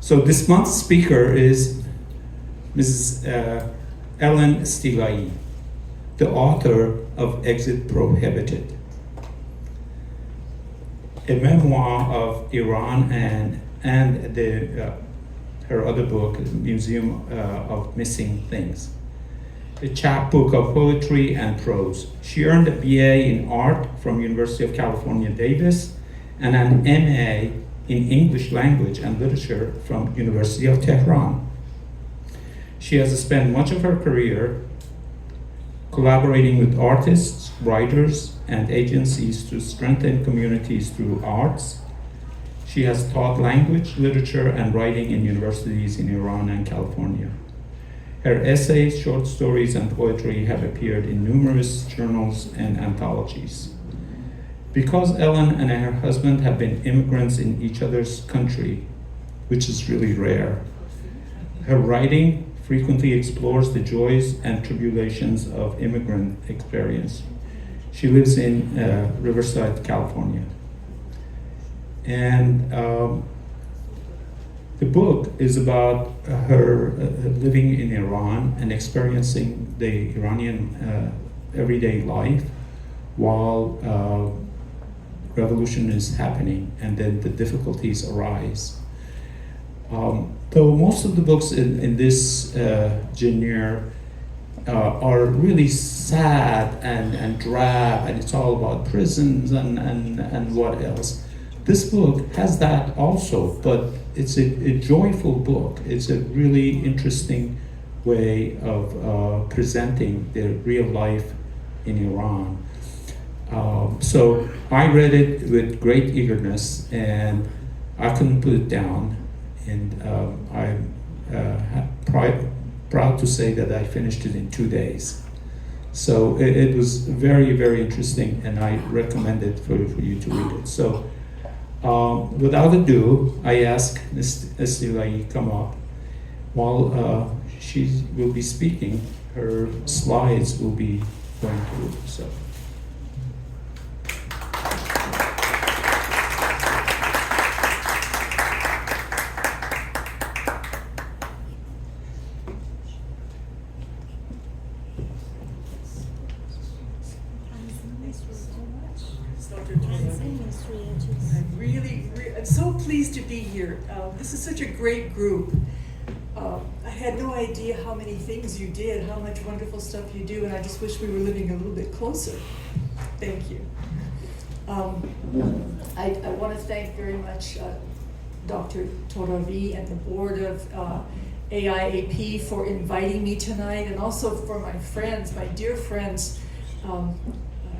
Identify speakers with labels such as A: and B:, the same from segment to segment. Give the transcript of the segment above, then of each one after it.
A: So this month's speaker is Mrs. Ellen Stilai, the author of Exit Prohibited, a memoir of Iran and her other book, Museum of Missing Things, a chapbook of poetry and prose. She earned a BA in art from University of California, Davis, and an MA in English language and literature from University of Tehran. She has spent much of her career collaborating with artists, writers, and agencies to strengthen communities through arts. She has taught language, literature, and writing in universities in Iran and California. Her essays, short stories, and poetry have appeared in numerous journals and anthologies. Because Ellen and her husband have been immigrants in each other's country, which is really rare, her writing frequently explores the joys and tribulations of immigrant experience. She lives in Riverside, California. And the book is about her living in Iran and experiencing the Iranian everyday life while revolution is happening, and then the difficulties arise. Though most of the books in this genre are really sad and drab, and it's all about prisons and what else. This book has that also, but it's a joyful book. It's a really interesting way of presenting the real life in Iran. So I read it with great eagerness, and I couldn't put it down. And I'm proud to say that I finished it in 2 days. So it was very, very interesting, and I recommend it for you to read it. So without ado, I ask Ms. Stilai come up. While she will be speaking, her slides will be going through. So.
B: I'm so pleased to be here. This is such a great group. I had no idea how many things you did, how much wonderful stuff you do, and I just wish we were living a little bit closer. Thank you. I want to thank very much Dr. Toravi and the board of AIAP for inviting me tonight, and also for my friends, my dear friends,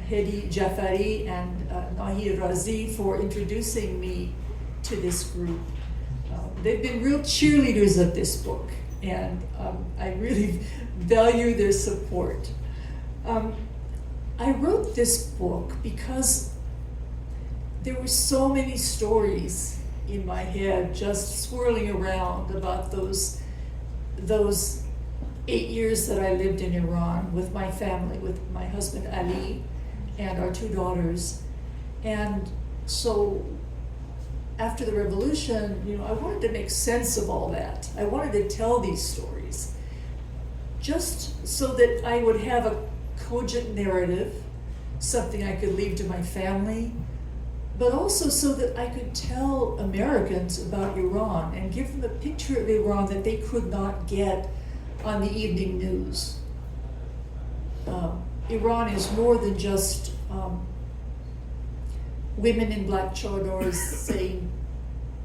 B: Hedi Jafari and Nahi Razi, for introducing me to this group. They've been real cheerleaders of this book, and I really value their support. I wrote this book because there were so many stories in my head just swirling around about those 8 years that I lived in Iran with my family, with my husband Ali and our 2 daughters. And so after the revolution, I wanted to make sense of all that. I wanted to tell these stories just so that I would have a cogent narrative, something I could leave to my family, but also so that I could tell Americans about Iran and give them a picture of Iran that they could not get on the evening news. Iran is more than just women in black chadors saying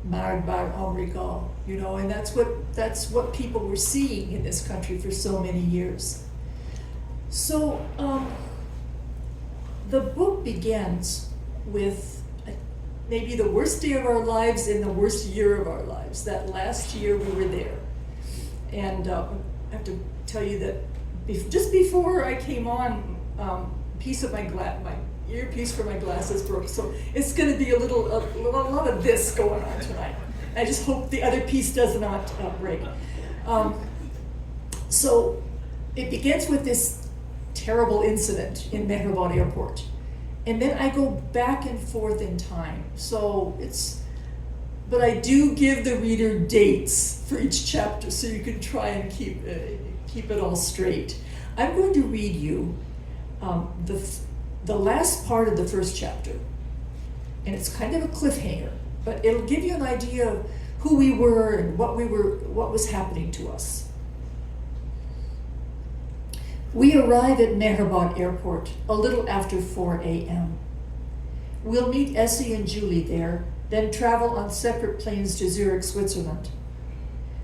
B: "Mard bar Amerika," and that's what people were seeing in this country for so many years. So the book begins with maybe the worst day of our lives and the worst year of our lives. That last year we were there, and I have to tell you that just before I came on, piece of my earpiece for my glasses broke, so it's going to be a lot of this going on tonight. I just hope the other piece does not break. So it begins with this terrible incident in Mehrabad Airport, and then I go back and forth in time. So it's but I do give the reader dates for each chapter so you can try and keep it all straight. I'm going to read you the last part of the first chapter, and it's kind of a cliffhanger, but it'll give you an idea of who we were and what was happening to us. We arrive at Mehrabad Airport a little after 4 a.m. We'll meet Essie and Julie there, then travel on separate planes to Zurich, Switzerland.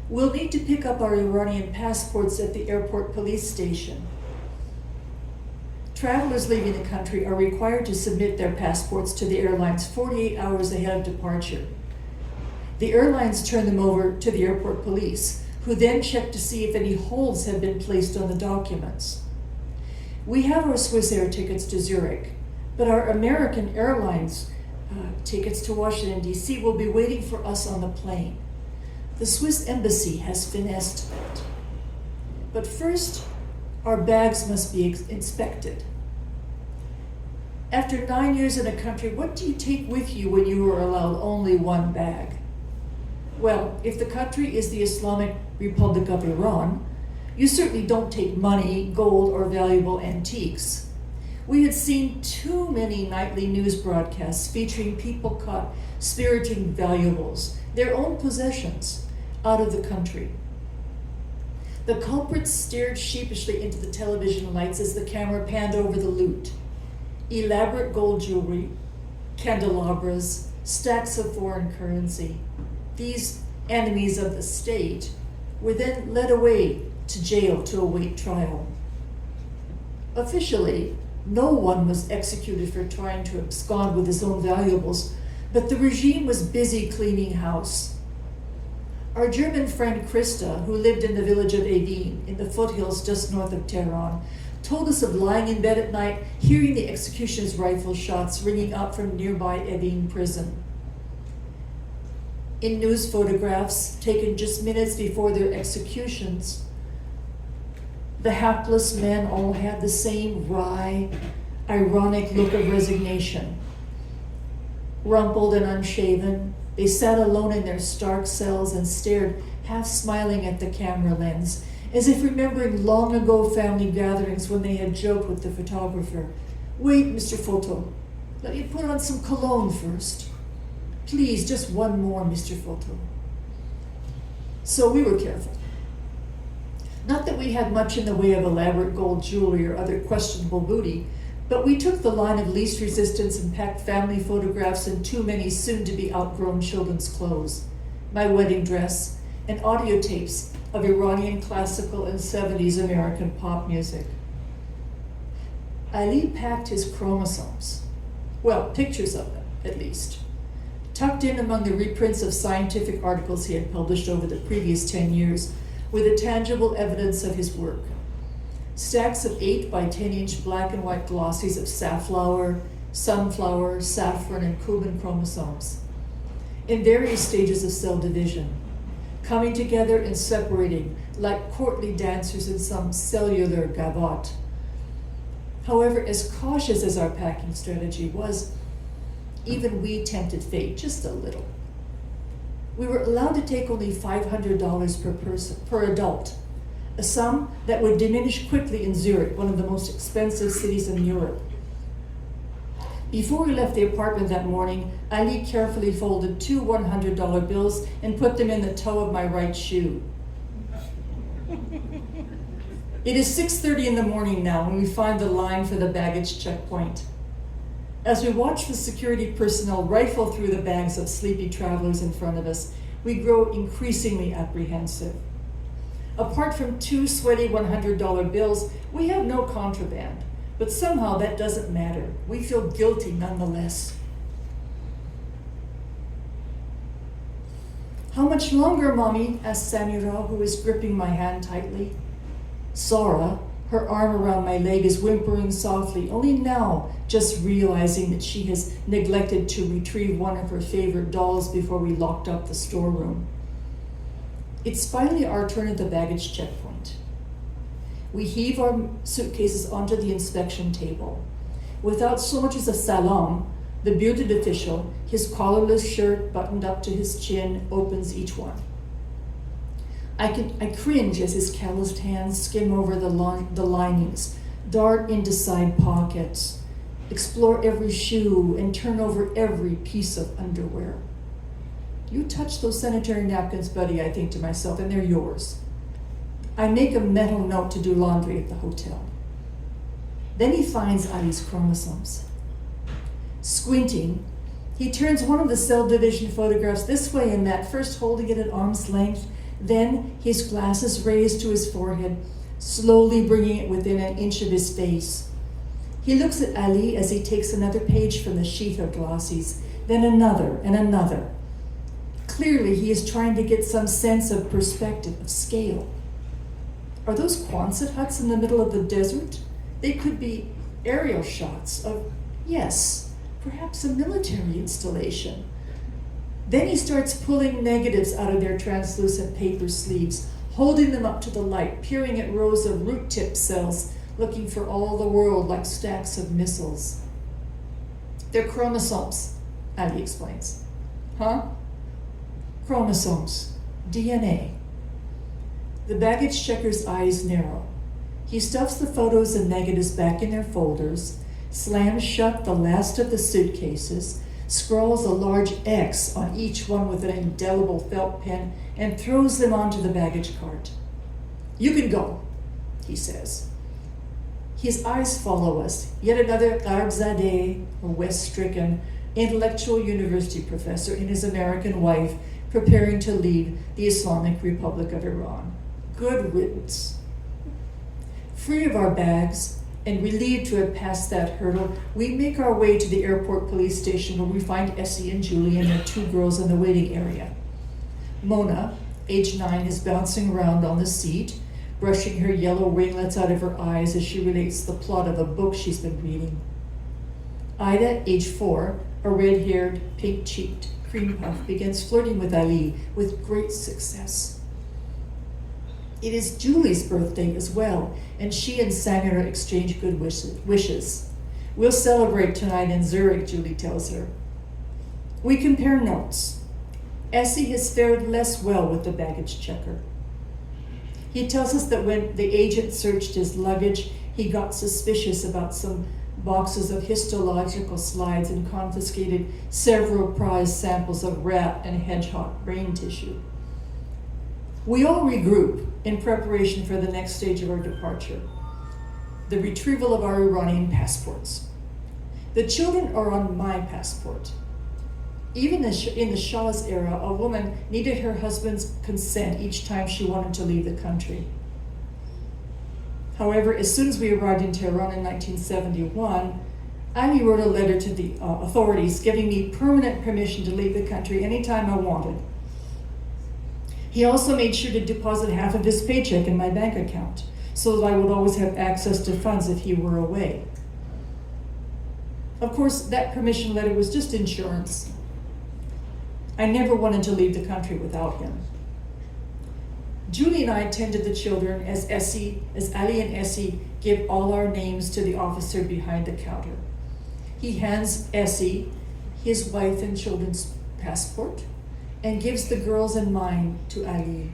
B: We'll need to pick up our Iranian passports at the airport police station. Travelers leaving the country are required to submit their passports to the airlines 48 hours ahead of departure. The airlines turn them over to the airport police, who then check to see if any holds have been placed on the documents. We have our Swiss Air tickets to Zurich, but our American Airlines tickets to Washington, D.C. will be waiting for us on the plane. The Swiss embassy has finessed that. But first, our bags must be inspected. After 9 years in a country, what do you take with you when you are allowed only one bag? Well, if the country is the Islamic Republic of Iran, you certainly don't take money, gold, or valuable antiques. We had seen too many nightly news broadcasts featuring people caught spiriting valuables, their own possessions, out of the country. The culprits stared sheepishly into the television lights as the camera panned over the loot. Elaborate gold jewelry, candelabras, stacks of foreign currency. These enemies of the state were then led away to jail to await trial. Officially, no one was executed for trying to abscond with his own valuables, but the regime was busy cleaning house. Our German friend Christa, who lived in the village of Evin in the foothills just north of Tehran, told us of lying in bed at night, hearing the executioner's rifle shots ringing out from nearby Evin prison. In news photographs taken just minutes before their executions, the hapless men all had the same wry, ironic look of resignation. Rumpled and unshaven, they sat alone in their stark cells and stared, half smiling at the camera lens, as if remembering long ago family gatherings when they had joked with the photographer. "Wait, Mr. Photo, let me put on some cologne first. Please, just one more, Mr. Photo." So we were careful. Not that we had much in the way of elaborate gold jewelry or other questionable booty, but we took the line of least resistance and packed family photographs and too many soon-to-be outgrown children's clothes, my wedding dress, and audio tapes of Iranian classical and 70s American pop music. Ali packed his chromosomes, well, pictures of them, at least, tucked in among the reprints of scientific articles he had published over the previous 10 years, with a tangible evidence of his work. Stacks of 8 by 10-inch black and white glossies of safflower, sunflower, saffron, and cumin chromosomes, in various stages of cell division, coming together and separating like courtly dancers in some cellular gavotte. However, as cautious as our packing strategy was, even we tempted fate just a little. We were allowed to take only $500 per person, per adult, a sum that would diminish quickly in Zurich, one of the most expensive cities in Europe. Before we left the apartment that morning, Ali carefully folded 2 $100 bills and put them in the toe of my right shoe. It is 6:30 in the morning now when we find the line for the baggage checkpoint. As we watch the security personnel rifle through the bags of sleepy travelers in front of us, we grow increasingly apprehensive. Apart from 2 sweaty $100 bills, we have no contraband, but somehow that doesn't matter. We feel guilty nonetheless. "How much longer, Mommy?" asked Samira, who was gripping my hand tightly. Sora, her arm around my leg, is whimpering softly, only now just realizing that she has neglected to retrieve one of her favorite dolls before we locked up the storeroom. It's finally our turn at the baggage checkpoint. We heave our suitcases onto the inspection table. Without so much as a salam, The bearded official, his collarless shirt buttoned up to his chin, opens each one. I cringe as his calloused hands skim over the linings, dart into side pockets, explore every shoe, and turn over every piece of underwear. You touch those sanitary napkins, buddy, I think to myself, and they're yours. I make a mental note to do laundry at the hotel. Then he finds Ali's chromosomes. Squinting, he turns one of the cell division photographs this way and that, first holding it at arm's length, then his glasses raised to his forehead, slowly bringing it within an inch of his face. He looks at Ali as he takes another page from the sheath of glossies, then another and another. Clearly, he is trying to get some sense of perspective, of scale. Are those Quonset huts in the middle of the desert? They could be aerial shots of, yes, perhaps a military installation. Then he starts pulling negatives out of their translucent paper sleeves, holding them up to the light, peering at rows of root-tip cells, looking for all the world like stacks of missiles. They're chromosomes, Ali explains. Huh? Chromosomes, DNA. The baggage checker's eyes narrow. He stuffs the photos and negatives back in their folders, slams shut the last of the suitcases, scrawls a large X on each one with an indelible felt pen, and throws them onto the baggage cart. You can go, he says. His eyes follow us, yet another Garbzadeh, a West-stricken, intellectual university professor and his American wife preparing to leave the Islamic Republic of Iran. Good riddance. Free of our bags and relieved to have passed that hurdle, we make our way to the airport police station where we find Essie and Julie and their two girls in the waiting area. Mona, age 9, is bouncing around on the seat, brushing her yellow ringlets out of her eyes as she relates the plot of a book she's been reading. Ida, age 4, a red-haired, pink-cheeked cream puff, begins flirting with Ali with great success. It is Julie's birthday as well, and she and Sanger exchange good wishes. We'll celebrate tonight in Zurich, Julie tells her. We compare notes. Essie has fared less well with the baggage checker. He tells us that when the agent searched his luggage, he got suspicious about some boxes of histological slides and confiscated several prized samples of rat and hedgehog brain tissue. We all regroup in preparation for the next stage of our departure, the retrieval of our Iranian passports. The children are on my passport. Even in the Shah's era, a woman needed her husband's consent each time she wanted to leave the country. However, as soon as we arrived in Tehran in 1971, Ali wrote a letter to the authorities giving me permanent permission to leave the country anytime I wanted. He also made sure to deposit half of his paycheck in my bank account so that I would always have access to funds if he were away. Of course, that permission letter was just insurance. I never wanted to leave the country without him. Julie and I tended the children as Ali and Essie give all our names to the officer behind the counter. He hands Essie his wife and children's passport and gives the girls and mine to Ali.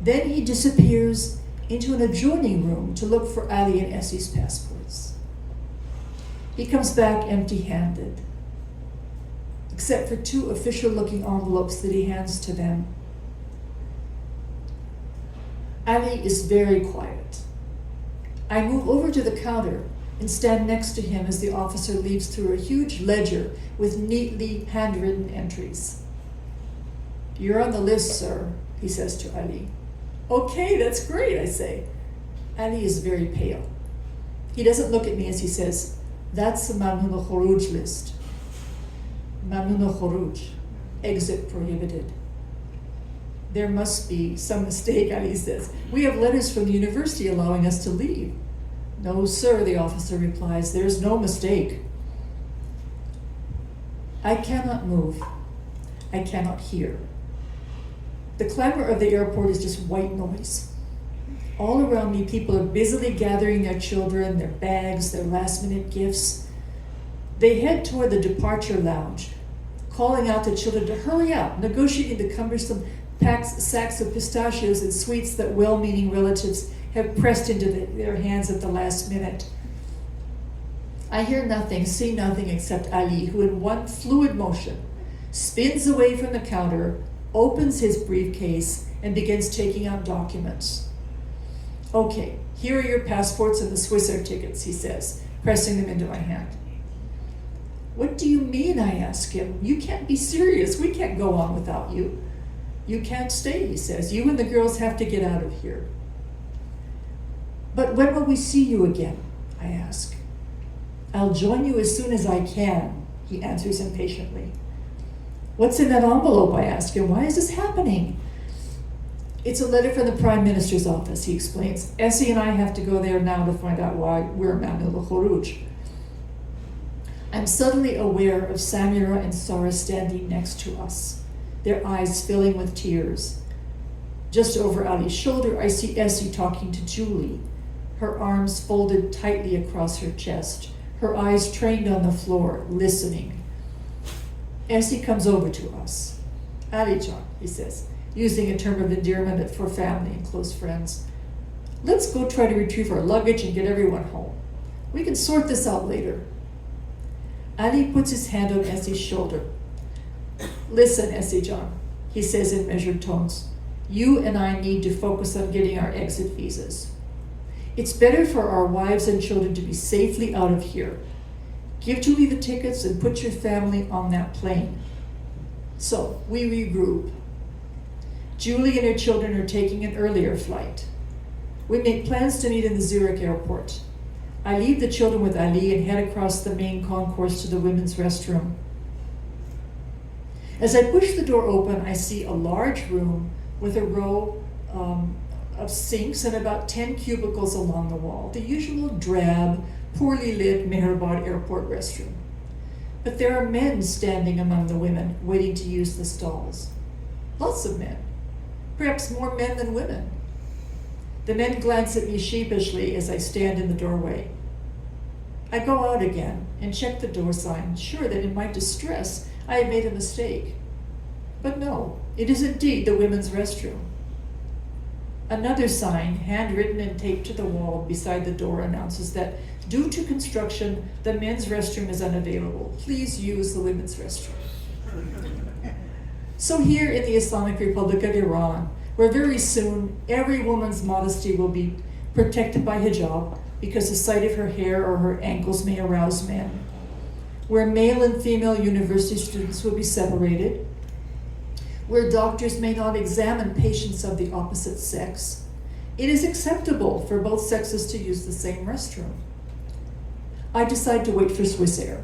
B: Then he disappears into an adjoining room to look for Ali and Essie's passports. He comes back empty-handed, except for 2 official-looking envelopes that he hands to them. Ali is very quiet. I move over to the counter and stand next to him as the officer leaves through a huge ledger with neatly handwritten entries. You're on the list, sir, he says to Ali. Okay, that's great, I say. Ali is very pale. He doesn't look at me as he says, that's the Mamnun al-Khuruj list. Mamnun al-Khuruj, exit prohibited. There must be some mistake, Ali says. We have letters from the university allowing us to leave. No, sir, the officer replies, there's no mistake. I cannot move. I cannot hear. The clamor of the airport is just white noise. All around me, people are busily gathering their children, their bags, their last-minute gifts. They head toward the departure lounge, calling out to children to hurry up, negotiating the cumbersome sacks of pistachios and sweets that well-meaning relatives have pressed into their hands at the last minute. I hear nothing, see nothing except Ali, who in one fluid motion spins away from the counter, opens his briefcase, and begins taking out documents. Okay, here are your passports and the Swissair tickets, he says, pressing them into my hand. What do you mean, I ask him. You can't be serious. We can't go on without you. You can't stay, he says. You and the girls have to get out of here. But when will we see you again? I ask. I'll join you as soon as I can, he answers impatiently. What's in that envelope, I ask him. Why is this happening? It's a letter from the Prime Minister's office, he explains. Essie and I have to go there now to find out why we're Mamnul al-Khuruj. I'm suddenly aware of Samira and Sarah standing next to us, their eyes filling with tears. Just over Ali's shoulder, I see Essie talking to Julie, her arms folded tightly across her chest, her eyes trained on the floor, listening. Essie comes over to us. Ali-John, he says, using a term of endearment for family and close friends. Let's go try to retrieve our luggage and get everyone home. We can sort this out later. Ali puts his hand on Essie's shoulder. Listen, Essie-John, he says in measured tones. You and I need to focus on getting our exit visas. It's better for our wives and children to be safely out of here. Give Julie the tickets and put your family on that plane. So, we regroup. Julie and her children are taking an earlier flight. We make plans to meet in the Zurich airport. I leave the children with Ali and head across the main concourse to the women's restroom. As I push the door open, I see a large room with a row of sinks and about 10 cubicles along the wall, the usual drab, poorly lit Mehrabad airport restroom. But there are men standing among the women, waiting to use the stalls. Lots of men, perhaps more men than women. The men glance at me sheepishly as I stand in the doorway. I go out again and check the door sign, sure that in my distress I had made a mistake. But no, it is indeed the women's restroom. Another sign, handwritten and taped to the wall beside the door, announces that due to construction, the men's restroom is unavailable. Please use the women's restroom. So here in the Islamic Republic of Iran, where very soon every woman's modesty will be protected by hijab because the sight of her hair or her ankles may arouse men, where male and female university students will be separated, where doctors may not examine patients of the opposite sex, it is acceptable for both sexes to use the same restroom. I decide to wait for Swissair.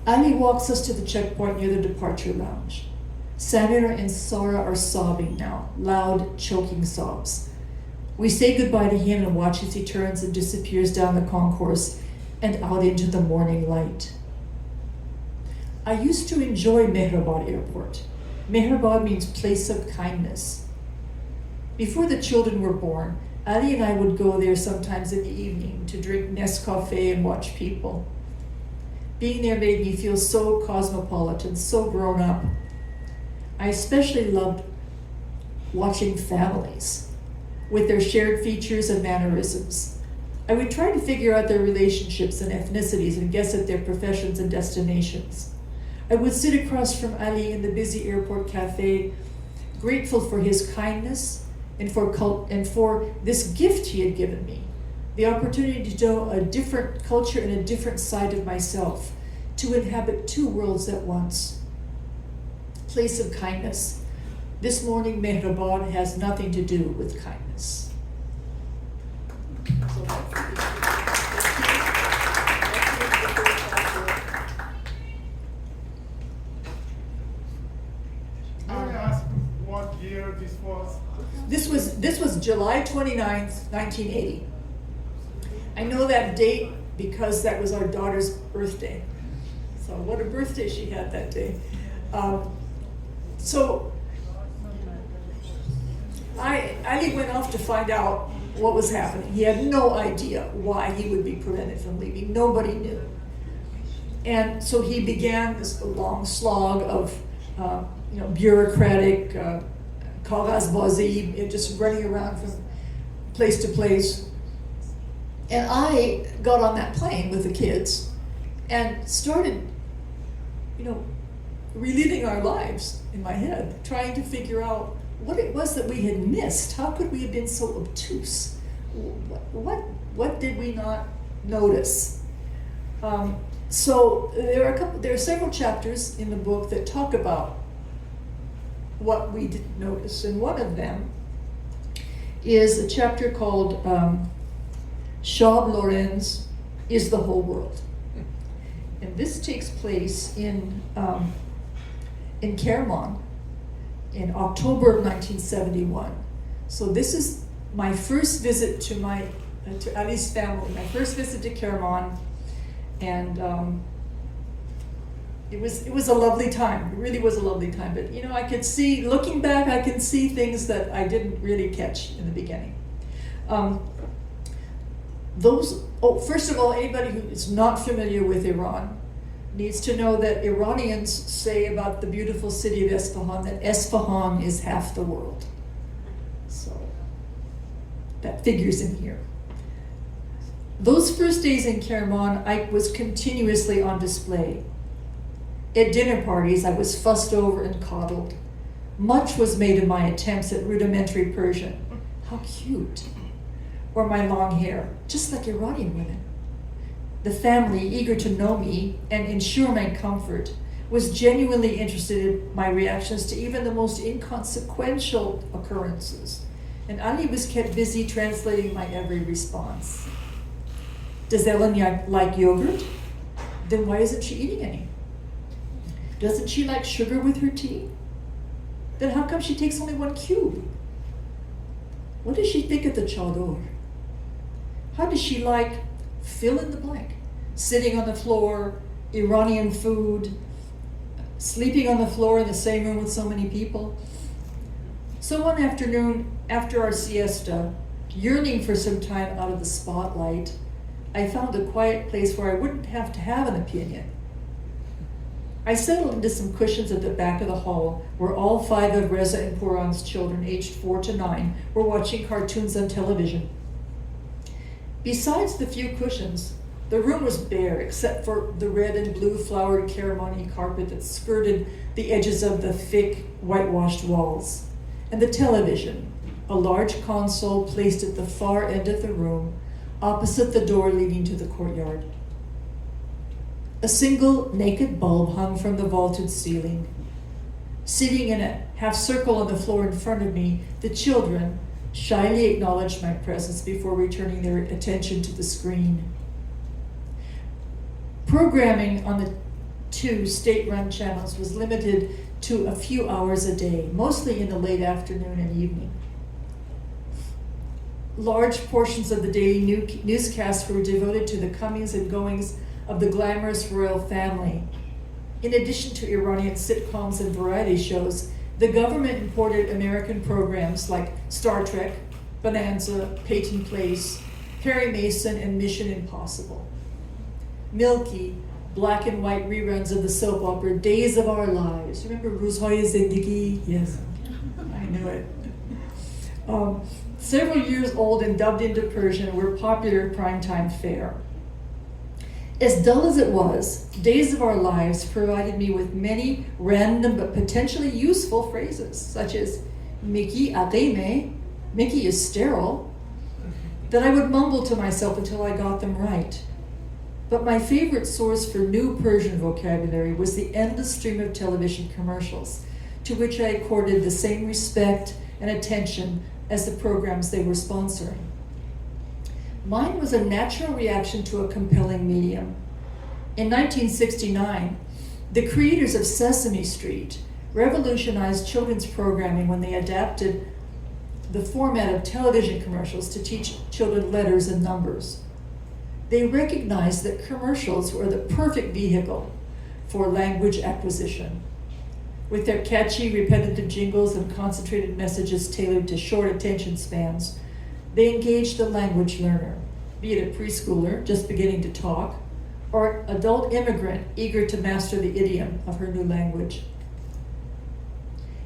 B: Ali walks us to the checkpoint near the departure lounge. Samira and Sarah are sobbing now, loud, choking sobs. We say goodbye to him and watch as he turns and disappears down the concourse and out into the morning light. I used to enjoy Mehrabad Airport. Mehrabad means place of kindness. Before the children were born, Ali and I would go there sometimes in the evening to drink Nescafe and watch people. Being there made me feel so cosmopolitan, so grown up. I especially loved watching families with their shared features and mannerisms. I would try to figure out their relationships and ethnicities and guess at their professions and destinations. I would sit across from Ali in the busy airport cafe, grateful for his kindness and for this gift he had given me, the opportunity to know a different culture and a different side of myself, to inhabit two worlds at once. Place of kindness. This morning, Mehrabad has nothing to do with kindness. So
C: what year this was?
B: This was July 29th, 1980. I know that date because that was our daughter's birthday. So what a birthday she had that day. So Ali went off to find out what was happening. He had no idea why he would be prevented from leaving. Nobody knew. And so he began this long slog of bureaucratic karazbazi, just running around from place to place. And I got on that plane with the kids and started, reliving our lives in my head, trying to figure out what it was that we had missed. How could we have been so obtuse? What did we not notice? So there are several chapters in the book that talk about what we didn't notice, and one of them is a chapter called Schab Lorenz is the Whole World. And this takes place in Kerman in October of 1971. So this is my first visit to Ali's family, my first visit to Kerman, and it was a lovely time. It really was a lovely time. But I could see, looking back, I can see things that I didn't really catch in the beginning. First of all, anybody who is not familiar with Iran needs to know that Iranians say about the beautiful city of Esfahan that Esfahan is half the world. So that figures in here. Those first days in Kerman, I was continuously on display. At dinner parties, I was fussed over and coddled. Much was made of my attempts at rudimentary Persian. How cute. Or my long hair, just like Iranian women. The family, eager to know me and ensure my comfort, was genuinely interested in my reactions to even the most inconsequential occurrences. And Ali was kept busy translating my every response. Does Ellen like yogurt? Then why isn't she eating any? Doesn't she like sugar with her tea? Then how come she takes only 1 cube? What does she think of the chador? How does she like fill in the blank? Sitting on the floor, Iranian food, sleeping on the floor in the same room with so many people. So one afternoon, after our siesta, yearning for some time out of the spotlight, I found a quiet place where I wouldn't have to have an opinion. I settled into some cushions at the back of the hall where all 5 of Reza and Puran's children, aged 4 to 9, were watching cartoons on television. Besides the few cushions, the room was bare except for the red and blue flowered Karamani carpet that skirted the edges of the thick, whitewashed walls, and the television, a large console placed at the far end of the room, opposite the door leading to the courtyard. A single naked bulb hung from the vaulted ceiling. Sitting in a half circle on the floor in front of me, the children shyly acknowledged my presence before returning their attention to the screen. Programming on the 2 state-run channels was limited to a few hours a day, mostly in the late afternoon and evening. Large portions of the daily newscasts were devoted to the comings and goings of the glamorous royal family. In addition to Iranian sitcoms and variety shows, the government imported American programs like Star Trek, Bonanza, Peyton Place, Perry Mason, and Mission Impossible. Milky, black and white reruns of the soap opera Days of Our Lives. Remember Ruzhoye Zindagi? Yes, I knew it. Several years old and dubbed into Persian, were popular primetime fare. As dull as it was, Days of Our Lives provided me with many random but potentially useful phrases, such as Miki aqime, Mickey is sterile, that I would mumble to myself until I got them right. But my favorite source for new Persian vocabulary was the endless stream of television commercials, to which I accorded the same respect and attention as the programs they were sponsoring. Mine was a natural reaction to a compelling medium. In 1969, the creators of Sesame Street revolutionized children's programming when they adapted the format of television commercials to teach children letters and numbers. They recognized that commercials were the perfect vehicle for language acquisition. With their catchy, repetitive jingles and concentrated messages tailored to short attention spans, they engaged the language learner, be it a preschooler just beginning to talk, or adult immigrant eager to master the idiom of her new language.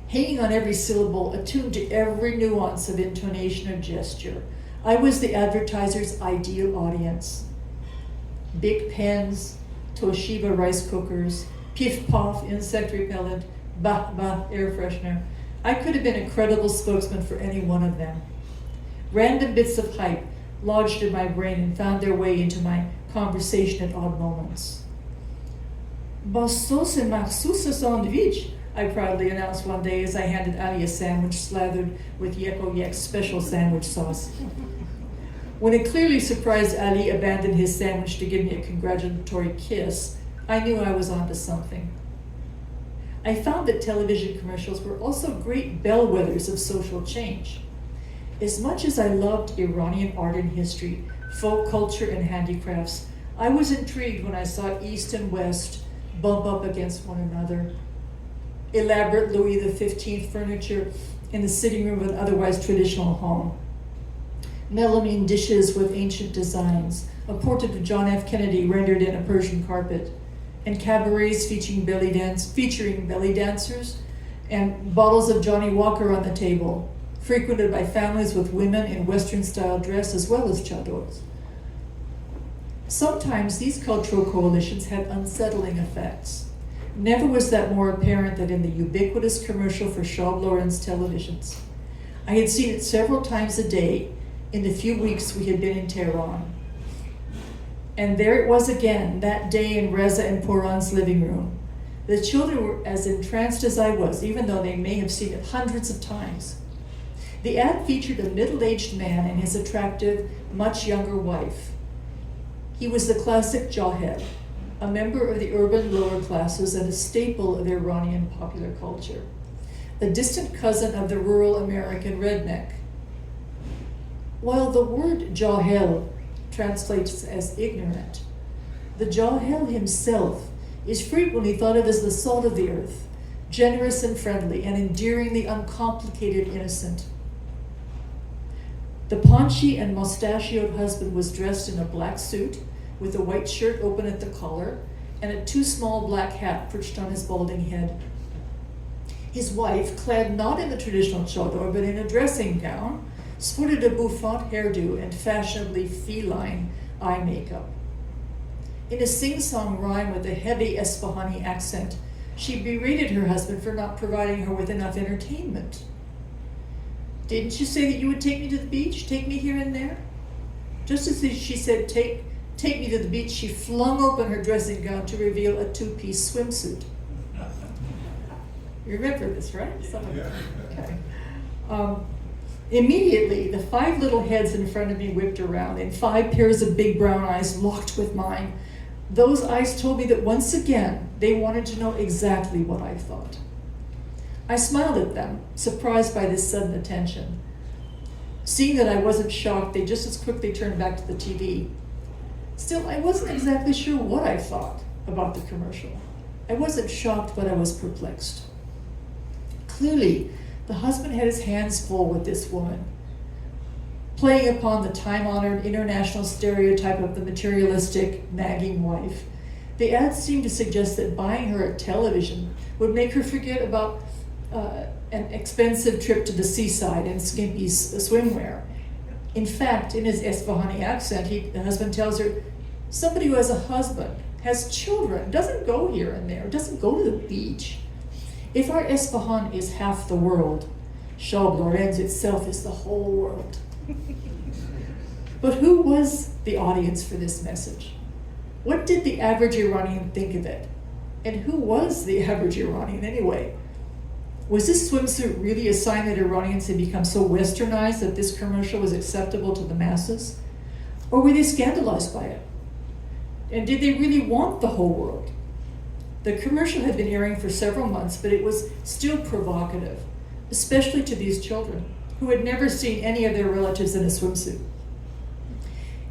B: Hanging on every syllable, attuned to every nuance of intonation or gesture, I was the advertiser's ideal audience. Big pens, Toshiba rice cookers, Piff Poff insect repellent, Bah Bah air freshener. I could have been a credible spokesman for any one of them. Random bits of hype lodged in my brain and found their way into my conversation at odd moments. Bastos et Maxus sandwich, I proudly announced one day as I handed Ali a sandwich slathered with Yeko Yek's special sandwich sauce. When it clearly surprised Ali abandoned his sandwich to give me a congratulatory kiss, I knew I was onto something. I found that television commercials were also great bellwethers of social change. As much as I loved Iranian art and history, folk culture and handicrafts, I was intrigued when I saw East and West bump up against one another. Elaborate Louis XV furniture in the sitting room of an otherwise traditional home. Melamine dishes with ancient designs, a portrait of John F. Kennedy rendered in a Persian carpet, and cabarets featuring belly dancers, and bottles of Johnny Walker on the table, frequented by families with women in Western-style dress as well as chadors. Sometimes these cultural coalitions had unsettling effects. Never was that more apparent than in the ubiquitous commercial for Charles Lauren's televisions. I had seen it several times a day in the few weeks we had been in Tehran. And there it was again, that day in Reza and Poran's living room. The children were as entranced as I was, even though they may have seen it hundreds of times. The ad featured a middle-aged man and his attractive, much younger wife. He was the classic Jahed, a member of the urban lower classes and a staple of Iranian popular culture, a distant cousin of the rural American redneck. While the word Jahel translates as ignorant, the Jahel himself is frequently thought of as the salt of the earth, generous and friendly, and endearingly uncomplicated innocent. The paunchy and mustachioed husband was dressed in a black suit with a white shirt open at the collar and a too small black hat perched on his balding head. His wife, clad not in the traditional chador but in a dressing gown, sported a bouffant hairdo and fashionably feline eye makeup. In a sing-song rhyme with a heavy Esfahani accent, she berated her husband for not providing her with enough entertainment. "Didn't you say that you would take me to the beach, take me here and there?" Just as she said, take me to the beach, she flung open her dressing gown to reveal a two-piece swimsuit. You remember this, right?
C: Yeah.
B: Okay. Immediately, the 5 little heads in front of me whipped around, and 5 pairs of big brown eyes locked with mine. Those eyes told me that once again, they wanted to know exactly what I thought. I smiled at them, surprised by this sudden attention. Seeing that I wasn't shocked, they just as quickly turned back to the TV. Still, I wasn't exactly sure what I thought about the commercial. I wasn't shocked, but I was perplexed. Clearly, the husband had his hands full with this woman, playing upon the time-honored international stereotype of the materialistic, nagging wife. The ad seemed to suggest that buying her a television would make her forget about an expensive trip to the seaside and skimpy swimwear. In fact, in his Esfahani accent, the husband tells her, somebody who has a husband, has children, doesn't go here and there, doesn't go to the beach. If our Esfahan is half the world, Shab Lorenz itself is the whole world. But who was the audience for this message? What did the average Iranian think of it? And who was the average Iranian anyway? Was this swimsuit really a sign that Iranians had become so westernized that this commercial was acceptable to the masses? Or were they scandalized by it? And did they really want the whole world? The commercial had been airing for several months, but it was still provocative, especially to these children, who had never seen any of their relatives in a swimsuit.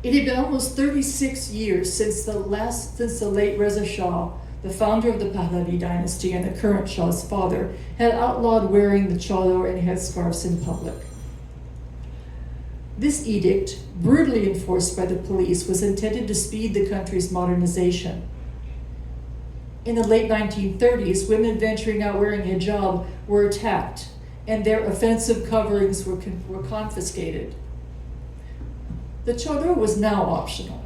B: It had been almost 36 years since the late Reza Shah, the founder of the Pahlavi dynasty and the current Shah's father, had outlawed wearing the chador and headscarves in public. This edict, brutally enforced by the police, was intended to speed the country's modernization. In the late 1930s, women venturing out wearing hijab were attacked, and their offensive coverings were confiscated. The chador was now optional.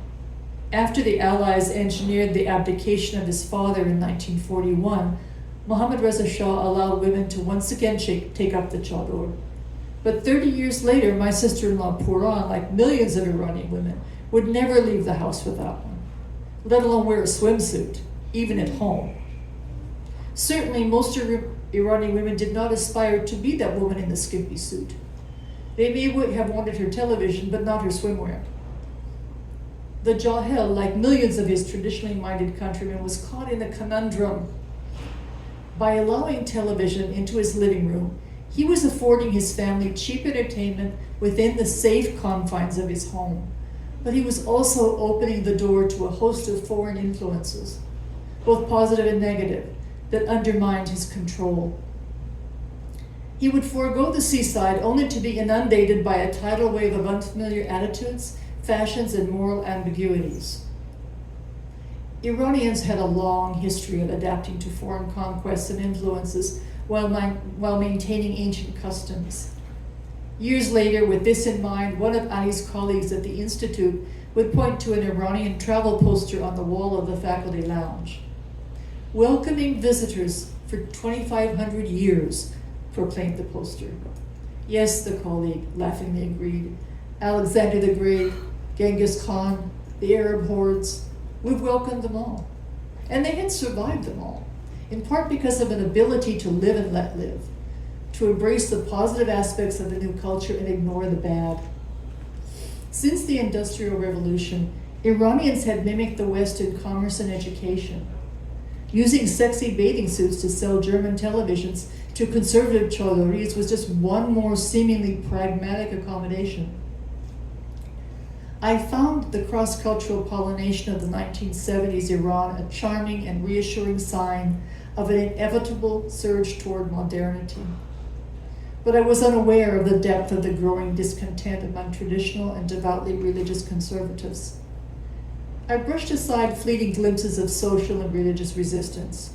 B: After the Allies engineered the abdication of his father in 1941, Mohammad Reza Shah allowed women to once again take up the chador. But 30 years later, my sister-in-law Puran, like millions of Iranian women, would never leave the house without one, let alone wear a swimsuit, even at home. Certainly, most Iranian women did not aspire to be that woman in the skimpy suit. They may have wanted her television, but not her swimwear. The Jahil, like millions of his traditionally minded countrymen, was caught in a conundrum. By allowing television into his living room, he was affording his family cheap entertainment within the safe confines of his home. But he was also opening the door to a host of foreign influences, both positive and negative, that undermined his control. He would forego the seaside only to be inundated by a tidal wave of unfamiliar attitudes, fashions, and moral ambiguities. Iranians had a long history of adapting to foreign conquests and influences while maintaining ancient customs. Years later, with this in mind, one of Ali's colleagues at the Institute would point to an Iranian travel poster on the wall of the faculty lounge. "Welcoming visitors for 2,500 years, proclaimed the poster. Yes, the colleague laughingly agreed. Alexander the Great, Genghis Khan, the Arab hordes, we've welcomed them all. And they had survived them all, in part because of an ability to live and let live, to embrace the positive aspects of the new culture and ignore the bad. Since the Industrial Revolution, Iranians had mimicked the West in commerce and education. Using sexy bathing suits to sell German televisions to conservative chaudhuris was just one more seemingly pragmatic accommodation. I found the cross-cultural pollination of the 1970s Iran a charming and reassuring sign of an inevitable surge toward modernity. But I was unaware of the depth of the growing discontent among traditional and devoutly religious conservatives. I brushed aside fleeting glimpses of social and religious resistance.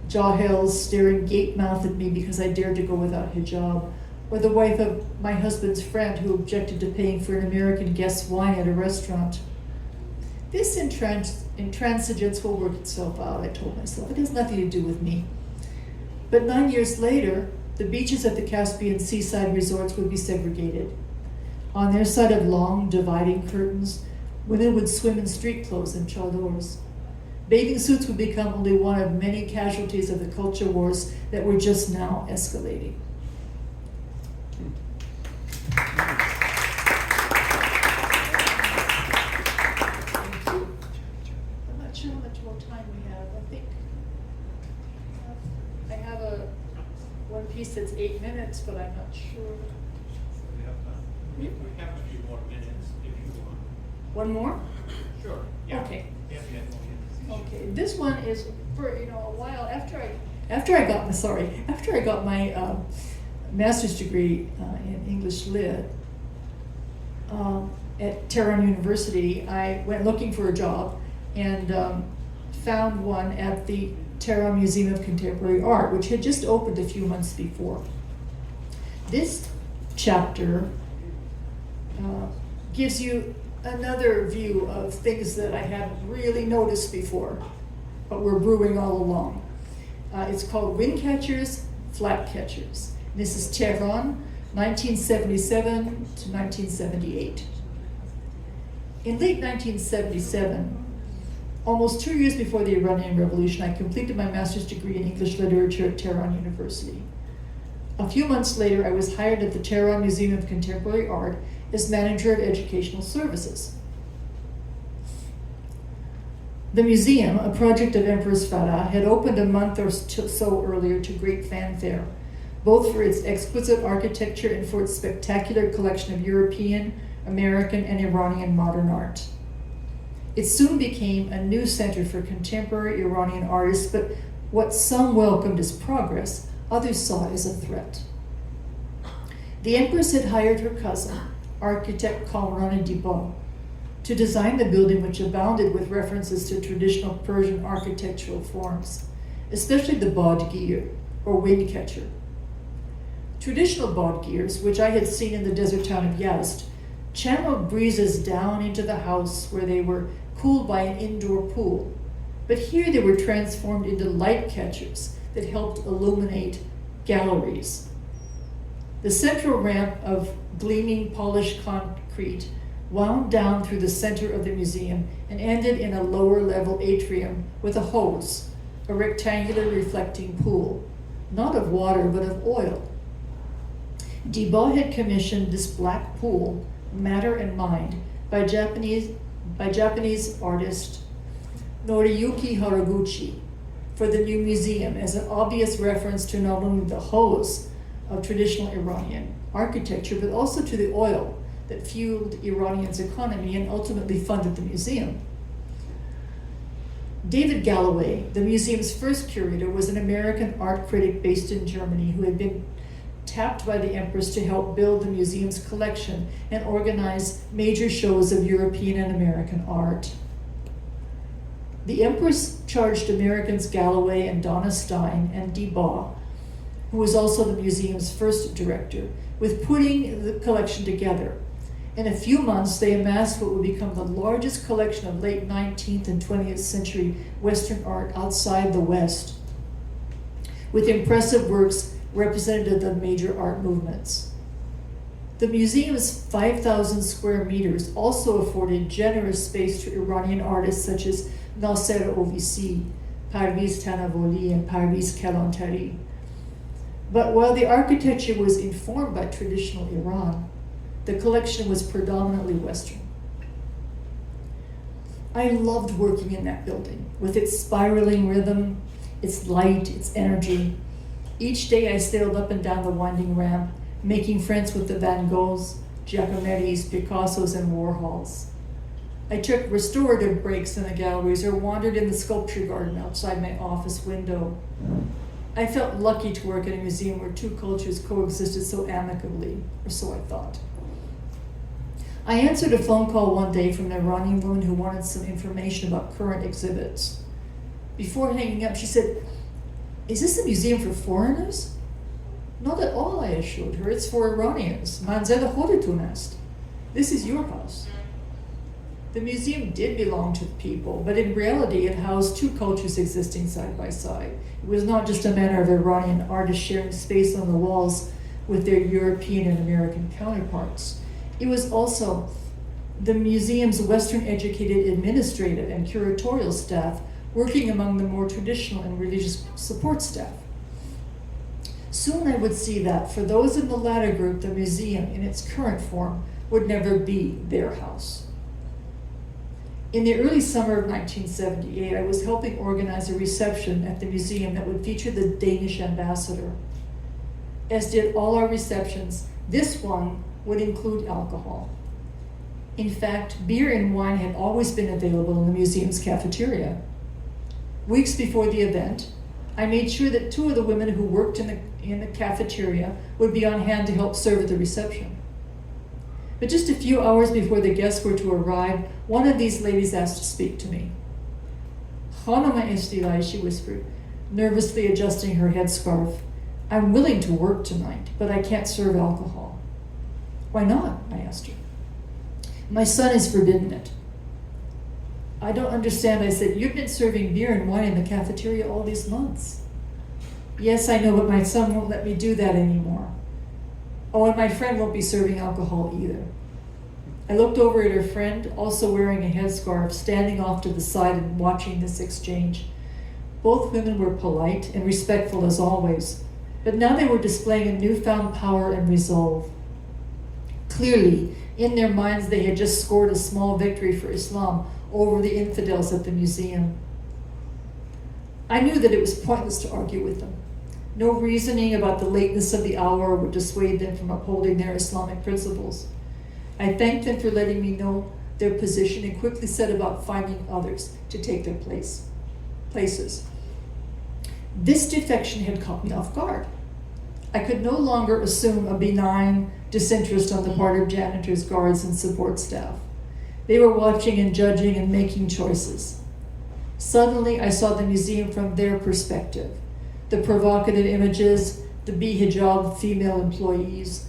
B: Jahils staring gape-mouthed at me because I dared to go without hijab, or the wife of my husband's friend who objected to paying for an American guest's wine at a restaurant. This intransigence will work itself out, I told myself. It has nothing to do with me. But 9 years later, the beaches at the Caspian seaside resorts would be segregated. On their side of long, dividing curtains, women would swim in street clothes and chadors. Bathing suits would become only one of many casualties of the culture wars that were just now escalating. Thank you. I'm not sure how much more time we have. I think I have one piece that's 8 minutes, but I'm not sure.
D: We have a few more minutes if you want.
B: One more?
D: Sure. Yeah.
B: Okay.
D: Yeah, we have more minutes.
B: Okay. This one is for a while after I got my master's degree in English Lit at Tehran University. I went looking for a job and found one at the Tehran Museum of Contemporary Art, which had just opened a few months before. This chapter gives you another view of things that I hadn't really noticed before, but were brewing all along. It's called Wind Catchers, Flap Catchers. This is Tehran, 1977 to 1978. In late 1977, almost 2 years before the Iranian Revolution, I completed my master's degree in English literature at Tehran University. A few months later, I was hired at the Tehran Museum of Contemporary Art as manager of educational services. The museum, a project of Empress Farah, had opened a month or so earlier to great fanfare, both for its exquisite architecture and for its spectacular collection of European, American, and Iranian modern art. It soon became a new center for contemporary Iranian artists, but what some welcomed as progress, others saw as a threat. The Empress had hired her cousin, architect Kamran Diba, to design the building, which abounded with references to traditional Persian architectural forms, especially the badgir, or wind catcher. Traditional badgirs, which I had seen in the desert town of Yazd, channeled breezes down into the house where they were cooled by an indoor pool. But here they were transformed into light catchers that helped illuminate galleries. The central ramp of gleaming polished concrete wound down through the center of the museum and ended in a lower level atrium with a hose, a rectangular reflecting pool, not of water but of oil. Diba had commissioned this black pool, Matter and Mind, by Japanese artist Noriyuki Haraguchi for the new museum as an obvious reference to not only the hose of traditional Iranian architecture, but also to the oil that fueled Iranian's economy and ultimately funded the museum. David Galloway, the museum's first curator, was an American art critic based in Germany who had been tapped by the Empress to help build the museum's collection and organize major shows of European and American art. The Empress charged Americans Galloway and Donna Stein and Diba, who was also the museum's first director, with putting the collection together. In a few months, they amassed what would become the largest collection of late 19th and 20th century Western art outside the West, with impressive works representative of major art movements. The museum's 5,000 square meters also afforded generous space to Iranian artists such as Nasser Ovisi, Parviz Tanavoli, and Parviz Kalantari. But while the architecture was informed by traditional Iran, the collection was predominantly Western. I loved working in that building, with its spiraling rhythm, its light, its energy. Each day I sailed up and down the winding ramp, making friends with the Van Goghs, Giacomettis, Picassos, and Warhols. I took restorative breaks in the galleries or wandered in the sculpture garden outside my office window. I felt lucky to work in a museum where two cultures coexisted so amicably, or so I thought. I answered a phone call one day from an Iranian woman who wanted some information about current exhibits. Before hanging up, she said, "Is this a museum for foreigners?" "Not at all," I assured her. "It's for Iranians. Manzela Khodetunast. This is your house." The museum did belong to the people, but in reality it housed two cultures existing side by side. It was not just a matter of Iranian artists sharing space on the walls with their European and American counterparts. It was also the museum's Western-educated administrative and curatorial staff working among the more traditional and religious support staff. Soon I would see that for those in the latter group, the museum in its current form would never be their house. In the early summer of 1978, I was helping organize a reception at the museum that would feature the Danish ambassador. As did all our receptions, this one would include alcohol. In fact, beer and wine had always been available in the museum's cafeteria. Weeks before the event, I made sure that two of the women who worked in the cafeteria would be on hand to help serve at the reception. But just a few hours before the guests were to arrive, one of these ladies asked to speak to me. "Khanama Stilai," she whispered, nervously adjusting her headscarf. "I'm willing to work tonight, but I can't serve alcohol." "Why not?" I asked her. "My son has forbidden it." "I don't understand," I said. "You've been serving beer and wine in the cafeteria all these months." "Yes, I know, but my son won't let me do that anymore." "Oh, and my friend won't be serving alcohol either." I looked over at her friend, also wearing a headscarf, standing off to the side and watching this exchange. Both women were polite and respectful as always, but now they were displaying a newfound power and resolve. Clearly, in their minds, they had just scored a small victory for Islam over the infidels at the museum. I knew that it was pointless to argue with them. No reasoning about the lateness of the hour would dissuade them from upholding their Islamic principles. I thanked them for letting me know their position and quickly set about finding others to take their places. This defection had caught me off guard. I could no longer assume a benign disinterest on the part of janitors, guards, and support staff. They were watching and judging and making choices. Suddenly, I saw the museum from their perspective. The provocative images, the be-hijab female employees,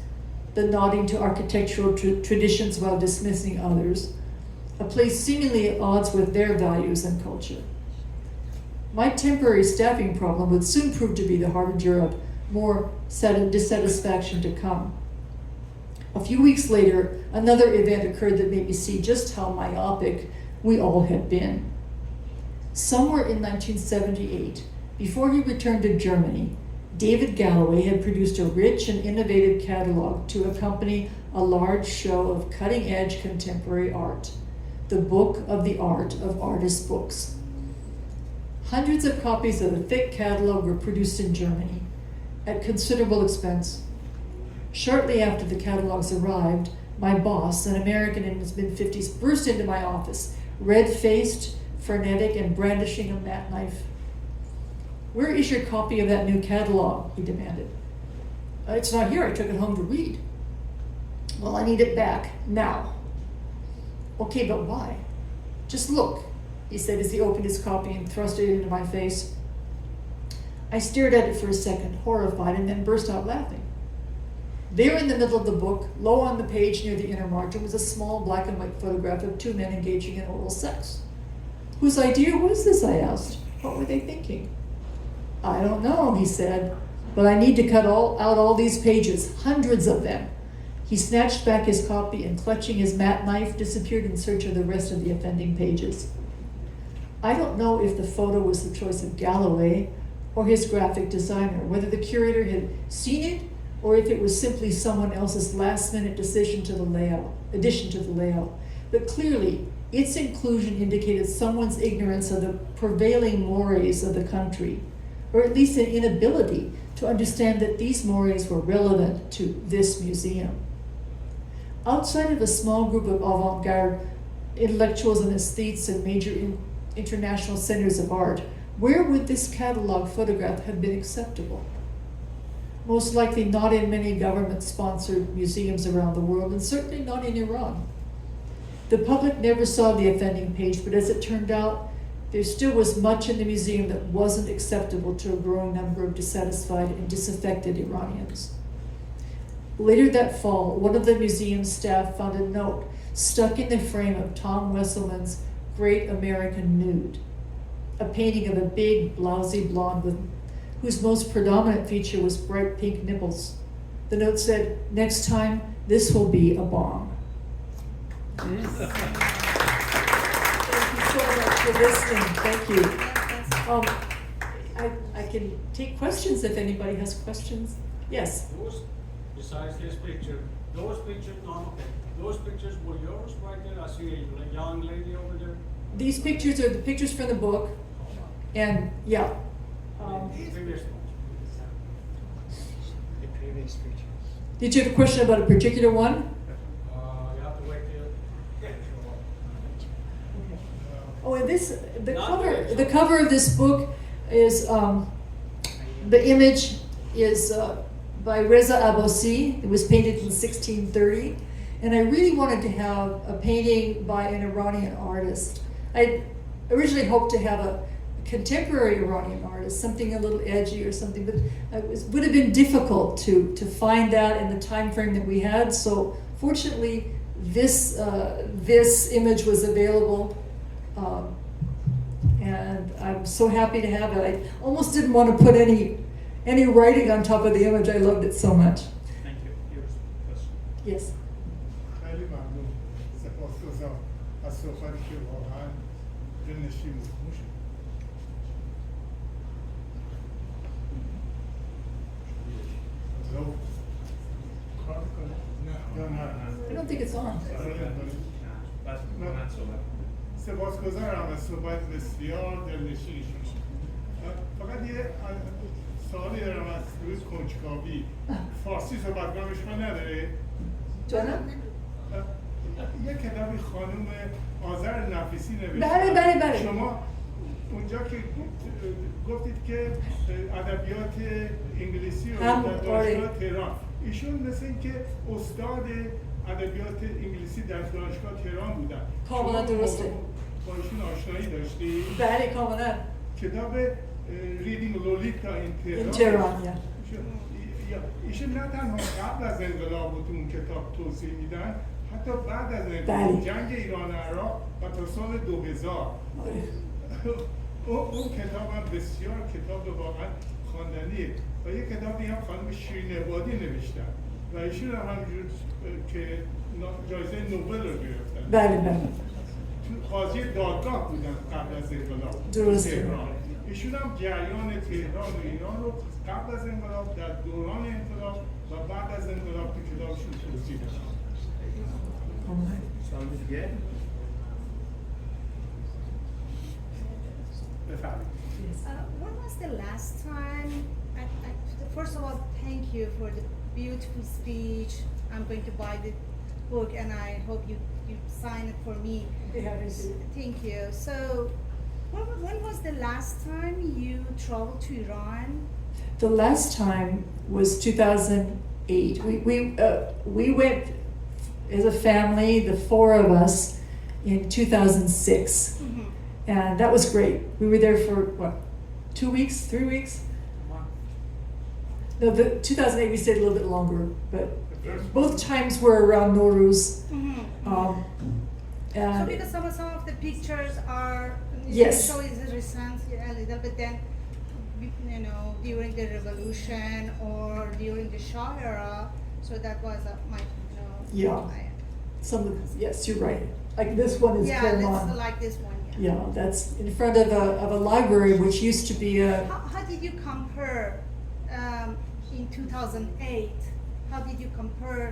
B: the nodding to architectural traditions while dismissing others, a place seemingly at odds with their values and culture. My temporary staffing problem would soon prove to be the harbinger of more dissatisfaction to come. A few weeks later, another event occurred that made me see just how myopic we all had been. Somewhere in 1978, before he returned to Germany, David Galloway had produced a rich and innovative catalog to accompany a large show of cutting-edge contemporary art, the Book of the Art of Artist Books. Hundreds of copies of the thick catalog were produced in Germany at considerable expense. Shortly after the catalogs arrived, my boss, an American in his mid-50s, burst into my office, red-faced, frenetic, and brandishing a mat knife. "Where is your copy of that new catalog?" he demanded. "It's not here. I took it home to read." "Well, I need it back, now." "Okay, but why?" "Just look," he said as he opened his copy and thrust it into my face. I stared at it for a second, horrified, and then burst out laughing. There in the middle of the book, low on the page near the inner margin, was a small black and white photograph of two men engaging in oral sex. "Whose idea was this?" I asked. "What were they thinking?" "I don't know," he said, "but I need to cut out all these pages, hundreds of them." He snatched back his copy and, clutching his mat knife, disappeared in search of the rest of the offending pages. I don't know if the photo was the choice of Galloway or his graphic designer, whether the curator had seen it or if it was simply someone else's last-minute addition to the layout. But clearly, its inclusion indicated someone's ignorance of the prevailing mores of the country, or at least an inability to understand that these mores were relevant to this museum. Outside of a small group of avant-garde intellectuals and aesthetes and major international centers of art, where would this catalog photograph have been acceptable? Most likely not in many government-sponsored museums around the world, and certainly not in Iran. The public never saw the offending page, but as it turned out, there still was much in the museum that wasn't acceptable to a growing number of dissatisfied and disaffected Iranians. Later that fall, one of the museum staff found a note stuck in the frame of Tom Wesselman's Great American Nude, a painting of a big, blousy blonde whose most predominant feature was bright pink nipples. The note said, "Next time, this will be a bong." Thank you so much for listening. Thank you. I can take questions if anybody has questions. Yes.
D: Besides this picture, those pictures were yours right there? I see a young lady over there.
B: These pictures are the pictures from the book, and yeah.
D: The previous pictures.
B: Did you have a question about a particular one?
D: You have to wait till.
B: Oh, and the cover of this book is, the image is by Reza Abbasi. It was painted in 1630. And I really wanted to have a painting by an Iranian artist. I originally hoped to have a contemporary Iranian artist, something a little edgy or something, but it would have been difficult to find that in the time frame that we had. So fortunately, this image was available, and I'm so happy to have it. I almost didn't want to put any writing on top of the image. I loved it so much.
D: Thank you. Here's a question.
B: Yes.
C: خیلی ممنون. سپاسگزارم از صحبتی که واقعا دلنشین بود. کار کنه؟ نه.
B: I don't think it's on.
C: سپاسگزارم از صحبت بسیار دلنشین شما. فقط یه سوالی دارم از روز کنجکاوی. فارسی صحبت کنم اشکال نداره؟
B: جانم؟
C: یه کتابی خانم آذر نفیسی نوشته.
B: بله.
C: شما اونجا که گفتید که ادبیات انگلیسی رو
B: هم،
C: در
B: آره.
C: دانشگاه تهران، ایشون مثل اینکه استاد ادبیات انگلیسی در دانشگاه تهران بودن.
B: کاملا
C: شما
B: درسته.
C: با ایشون آشنایی داشتی؟
B: بله کاملا.
C: کتاب ریدینگ لولیتا این
B: In
C: تهران
B: Tehran, yeah.
C: ایشون نه تنها قبل از انقلاب تو اون کتاب توضیح میدن، حتی بعد از
B: بله.
C: انقلاب جنگ ایران و عراق و تا سال 2000 اون کتاب هم بسیار کتاب واقعا خواندنیه و یه کتابی هم خانم شیرین عبادی نوشتن و ایشون هم همینجور که جایزه نوبل رو گرفتن.
B: بله بله.
C: تو قاضی دادگاه بودن قبل از انقلاب.
B: درسته.
C: تهران. ایشون هم جریان تهران و ایران رو قبل از انقلاب، در دوران انقلاب و بعد از انقلاب تو کتابشون توضیح دادن. سوال دیگه؟ بفرمایید.
E: When was the last time? First of all, thank you for the beautiful speech. I'm going to buy the book, and I hope you sign it for me. Thank you. So, when was the last time you traveled to Iran?
B: The last time was 2008. We went as a family, the four of us, in 2006. And that was great. We were there for, what, 2 weeks, 3 weeks? No, the 2008 we stayed a little bit longer, but both times were around Nowruz.
E: So
B: And
E: because some of the pictures are,
B: Yes.
E: so is recent a little bit then, you know, during the revolution or during the Shah era, so that was my, you know.
B: Yeah. Some of, yes, you're right. Like this one is
E: Yeah,
B: Kerman.
E: that's like this one, yeah.
B: Yeah, that's in front of a library which used to be a.
E: How did you compare in 2008? How did you compare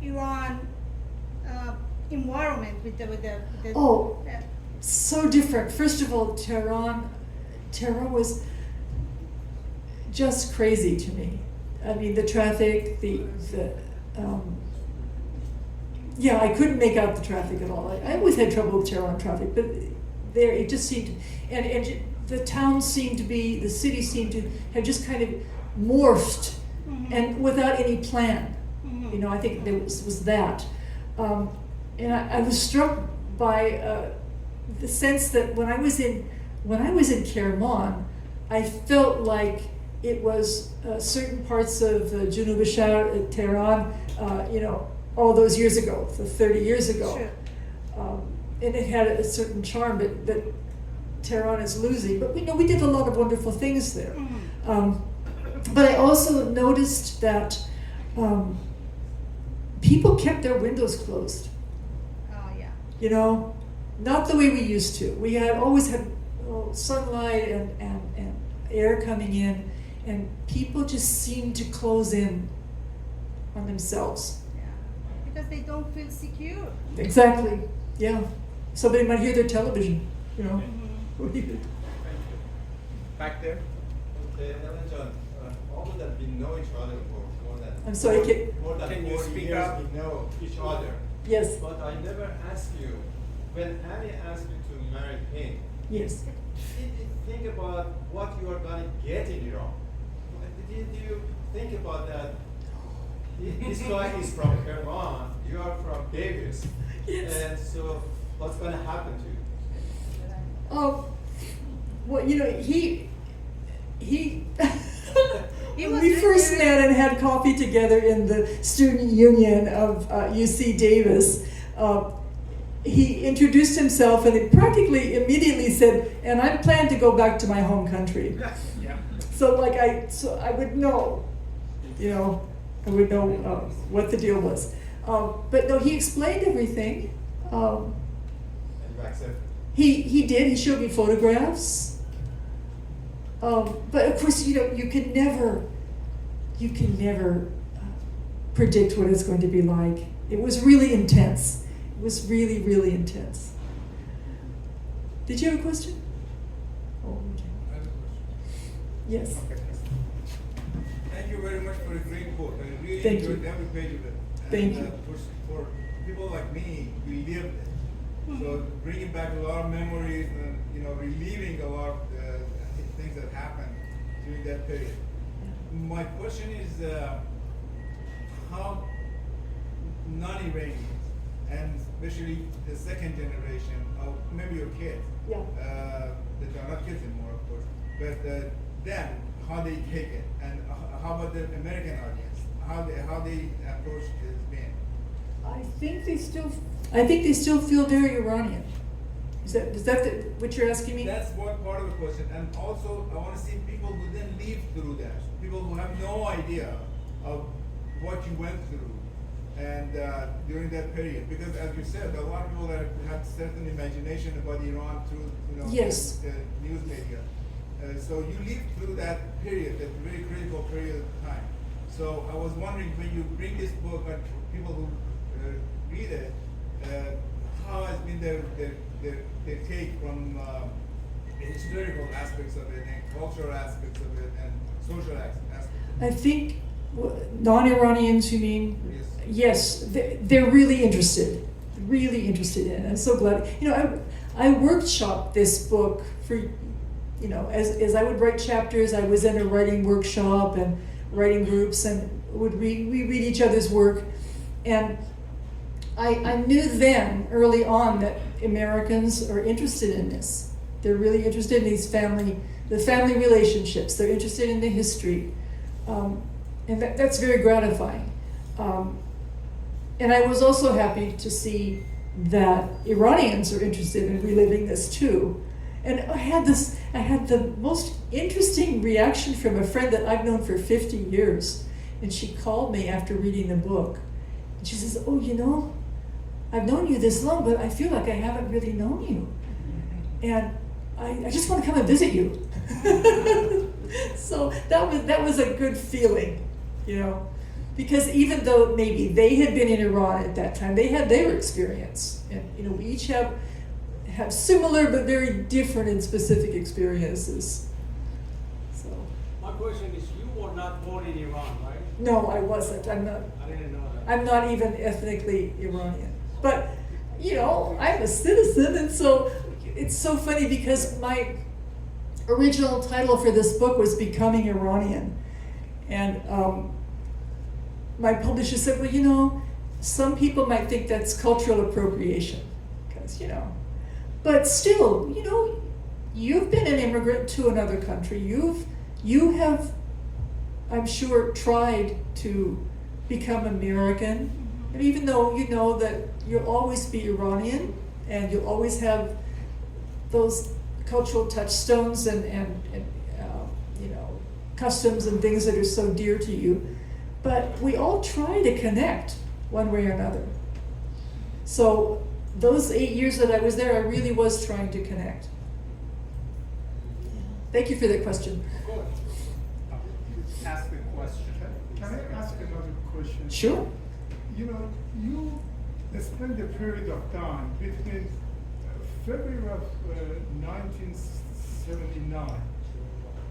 E: Iran environment with the
B: Oh, so different. First of all, Tehran was just crazy to me. I mean, the traffic, yeah, I couldn't make out the traffic at all. I always had trouble with Tehran traffic, but there it just seemed, and the town seemed to be, the city seemed to have just kind of morphed, and without any plan. You know, I think there was that, and I was struck by the sense that when I was in Kerman, I felt like it was certain parts of Junub Tehran, you know, all those years ago, 30 years ago.
E: Sure.
B: And it had a certain charm that Tehran is losing. But we did a lot of wonderful things there. But I also noticed that people kept their windows closed.
E: Oh yeah.
B: You know, not the way we used to. We always had sunlight and air coming in, and people just seemed to close in on themselves.
E: Because they don't feel secure.
B: Exactly. Yeah. Somebody might hear their television. You know.
C: Back there.
F: Okay, Ellen John, although that we know each other for more than
B: I'm sorry,
F: more than
C: can you
F: 40
C: speak
F: years,
C: up?
F: we know each other.
B: Yes.
F: But I never asked you, when Annie asked you to marry him,
B: Yes.
F: did you think about what you are going to get in Iran? Did you think about that? This guy is from Kerman, you are from Davis,
B: Yes.
F: and so what's going to happen to you?
B: Well, you know, he
E: He
B: when
E: was
B: we
E: really
B: first
E: good.
B: met and had coffee together in the student union of UC Davis, he introduced himself and he practically immediately said, "And I plan to go back to my home country."
C: Yeah.
B: So I would know, you know, I would know what the deal was. But no, he explained everything.
F: And you accept?
B: He did. He showed me photographs. But of course, you know, you can never predict what it's going to be like. It was really intense. It was really, really intense. Did you have a question? Oh, okay. Yes.
G: Thank you very much for a great book. I really
B: Thank
G: enjoyed
B: you.
G: every page of it.
B: Thank
G: And,
B: you.
G: For people like me, we lived it. So bringing back a lot of memories and relieving a lot of things that happened during that period. My question is how non-Iranians and especially the second generation, or maybe your kids,
B: Yeah.
G: that are not kids anymore, of course, but them, how they take it, and how about the American audience, how they approach this band?
B: I think they still feel very Iranian. Is that what you're asking me?
G: That's one part of the question, and also I want to see people who then live through that, people who have no idea of what you went through, and during that period, because as you said, a lot of people that have certain imagination about Iran through
B: Yes.
G: the news media. So you lived through that period, that very critical period of time. So I was wondering, when you bring this book and people who read it, how has been their take from the historical aspects of it and cultural aspects of it and social aspects?
B: I think non-Iranians, you mean?
G: Yes.
B: Yes, they're really interested in it. I'm so glad. I workshopped this book for, as I would write chapters, I was in a writing workshop and writing groups, and we read each other's work. And I knew then, early on, that Americans are interested in this. They're really interested in the family relationships. They're interested in the history. And that's very gratifying. And I was also happy to see that Iranians are interested in reliving this too. And I had the most interesting reaction from a friend that I've known for 50 years. And she called me after reading the book. And she says, "Oh, I've known you this long, but I feel like I haven't really known you. And I just want to come and visit you." So that was a good feeling, because even though maybe they had been in Iran at that time, they had their experience, and we each have similar but very different and specific experiences. So
D: My question is, you were not born in Iran, right?
B: no, I wasn't. I'm not.
D: I didn't know that.
B: I'm not even ethnically Iranian, but I'm a citizen, and so it's so funny because my original title for this book was Becoming Iranian, and my publisher said, "Well, some people might think that's cultural appropriation, because but still, you've been an immigrant to another country. You have, I'm sure, tried to become American, and even though you know that you'll always be Iranian and you'll always have those cultural touchstones and customs and things that are so dear to you, but we all try to connect one way or another. So those 8 years that I was there, I really was trying to connect. Thank you for that question.
D: Of course.
F: Ask a question.
C: Can I ask another question?
B: Sure.
C: You spent a period of time between February of 1979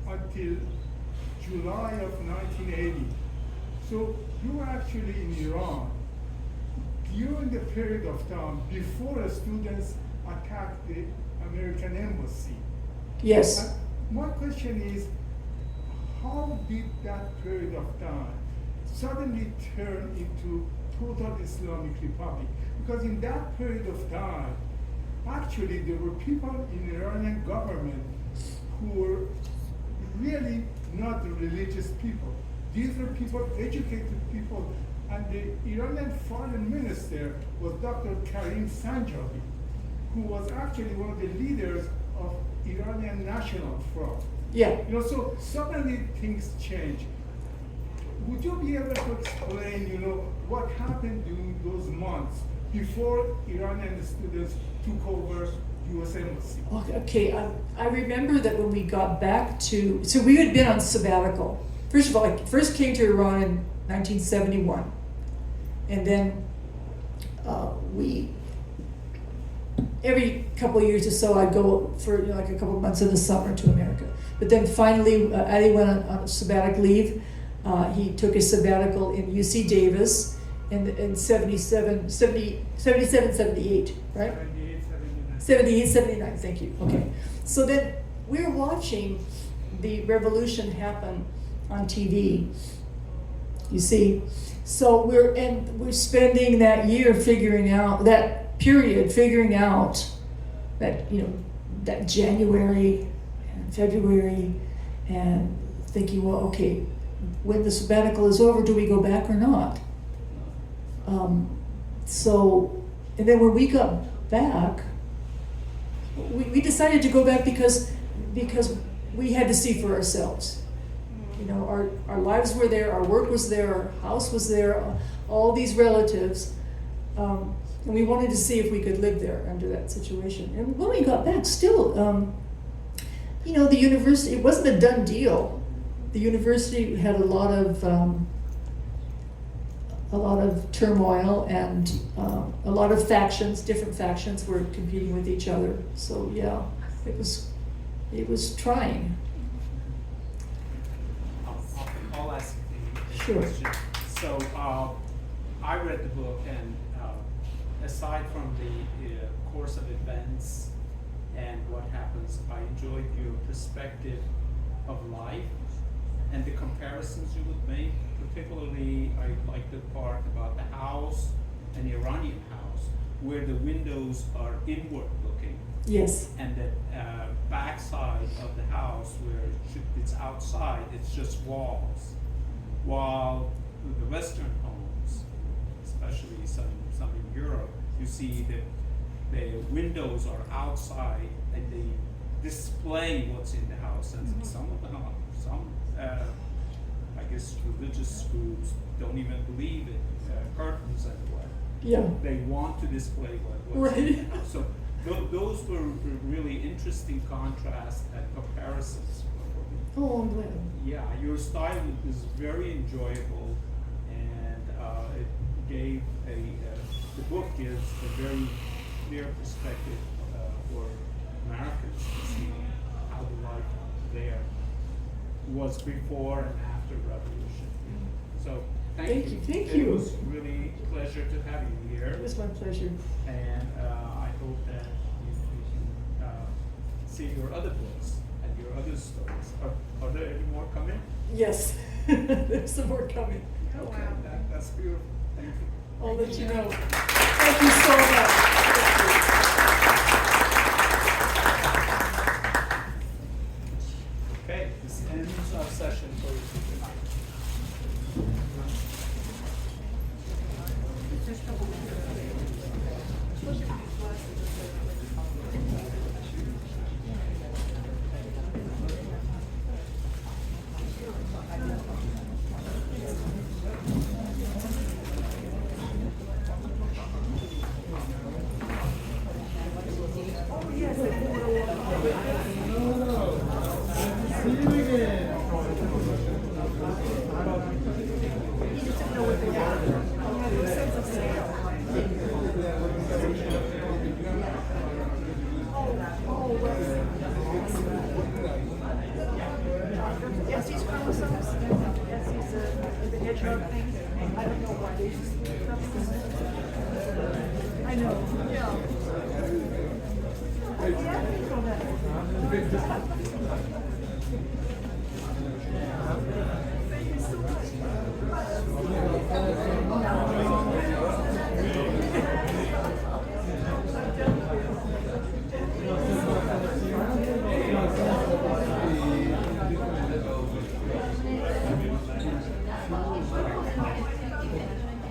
C: until July of 1980. So you were actually in Iran during the period of time before students attacked the American embassy.
B: Yes.
C: And my question is, how did that period of time suddenly turn into total Islamic Republic? Because in that period of time, actually there were people in the Iranian government who were really not religious people. These were people, educated people, and the Iranian foreign minister was Dr. Karim Sanjabi, who was actually one of the leaders of Iranian National Front.
B: Yeah.
C: So suddenly things change. Would you be able to explain, what happened during those months before Iranian students took over U.S. Embassy?
B: Okay, I remember that when we got back so we had been on sabbatical. First of all, I first came to Iran in 1971, and then every couple of years or so, I'd go for like a couple of months in the summer to America. But then finally, Ali went on sabbatic leave. He took a sabbatical in UC Davis in 77, 78, right?
C: 78,
B: 78, 79, thank you, okay. So then we're watching the revolution happen on TV, you see. So we're spending that year figuring out, that period figuring out that, that January and February, and thinking, well, okay, when the sabbatical is over, do we go back or not? And then when we got back, we decided to go back because we had to see for ourselves. Our lives were there, our work was there, our house was there, all these relatives, and we wanted to see if we could live there under that situation. And when we got back, still, the university, it wasn't a done deal. The university had a lot of turmoil, and a lot of factions, different factions were competing with each other. So yeah, it was trying.
H: I'll ask the
B: Sure.
H: question. So I read the book, and aside from the course of events and what happens, I enjoyed your perspective of life and the comparisons you would make. Particularly, I like the part about the house, an Iranian house, where the windows are inward looking.
B: Yes.
H: And the backside of the house, where it's outside, it's just walls. While the Western homes, especially some in Europe, you see that the windows are outside and they display what's in the house. And some of them, I guess religious groups don't even believe in curtains and what.
B: Yeah.
H: They want to display what's in
B: Right.
H: the house. So those were really interesting contrasts and comparisons for me.
B: Oh, I'm glad.
H: Yeah, your style is very enjoyable, and it gave the book gives a very clear perspective for Americans to see how the life there was before and after revolution. So thank you.
B: Thank
H: It
B: you.
H: was really a pleasure to have you here.
B: It was my pleasure.
H: And I hope that you can see your other books and your other stories. Are there any more coming?
B: Yes, there's some more coming.
H: Okay, that's beautiful. Thank you.
B: I'll let you know. Thank you so much.
H: Okay, this ends our session for tonight.
B: Yes, these chromosomes, yes, the hedgehog thing. I don't know why they just. I know, yeah. Yeah, I think so. Thank you so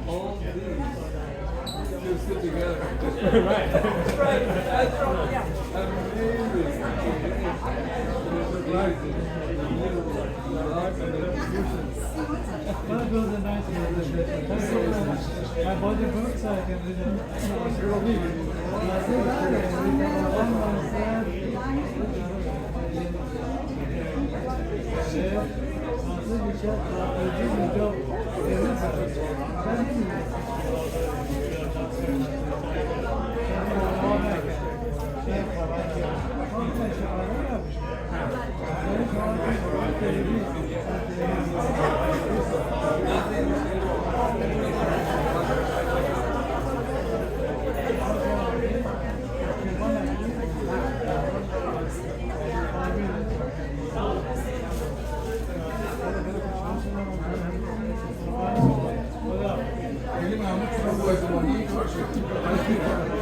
I: All these just sit together.
B: Right, yeah.
I: Amazing. It's surprising. The life and the evolution.
J: That was a nice presentation. Thank you very much. I bought the book so I can read it. I said that we can one more set. Thank you.
I: Thank you.